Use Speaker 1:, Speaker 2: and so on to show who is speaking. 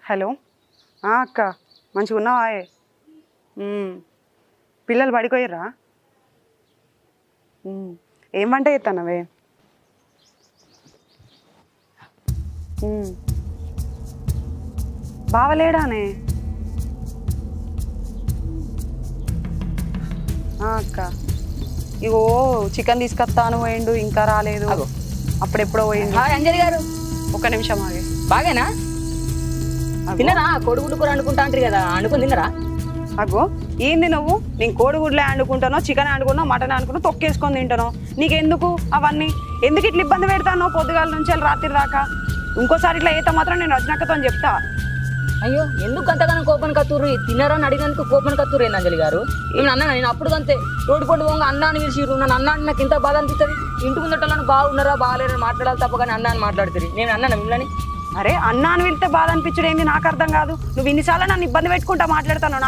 Speaker 1: Hello అక్క మంచిగా ఉన్నావా? పిల్లలు పడిపోయారా? ఏం వంట చేస్తానవే? బావలేడానే? అక్క ఇగో చికెన్ తీసుకొస్తాను పోయిండు, ఇంకా రాలేదు. అప్పుడెప్పుడో పోయిండు.
Speaker 2: హాయ్ అంజలి గారు,
Speaker 1: ఒక్క నిమిషం ఆగే.
Speaker 2: బాగేనా? తిన్నరా? కోడిగుడ్డు కూర అనుకుంటా అంటారు కదా, అనుకుని తిన్నరా?
Speaker 1: అగో ఏంది నువ్వు? నేను కోడిగుడ్లే వండుకుంటానో, చికెన్ వండుకున్నా, మటన్ వండుకున్నా, తొక్కేసుకొని తింటాను. నీకెందుకు అవన్నీ? ఎందుకు ఇట్లా ఇబ్బంది పెడతాను పొద్దుగాల నుంచి రాత్రి దాకా? ఇంకోసారి ఇట్లా అయితే మాత్రం నేను రచనక్కతో చెప్తా.
Speaker 2: అయ్యో, ఎందుకు అంతగానో కోపం కత్తుర్రు? తిన్నారా అని అడిగినందుకు కోపం కత్తురు ఏంది అంజలి గారు? ఏమన్నా అన్నా? నేను అప్పుడు అంతే రోడ్డు పొట్టు పోగా అన్నాన్ని పిలిచిర్రు. నన్ను అన్నాన్ని నాకు ఎంత బాధ అనిపిస్తుంది. ఇంటి ముందటోళ్ళని బాగున్నారా బాగాలేరని మాట్లాడాలి తప్ప కానీ అన్నాన్ని మాట్లాడుతుంది. నేను అన్నాను మిమ్మల్ని?
Speaker 1: అరే అన్నాను వెళ్తే బాధ అనిపించడం ఏంది నాకు అర్థం కాదు. నువ్వు ఇన్నిసార్లు నన్ను ఇబ్బంది పెట్టుకుంటా మాట్లాడతాను.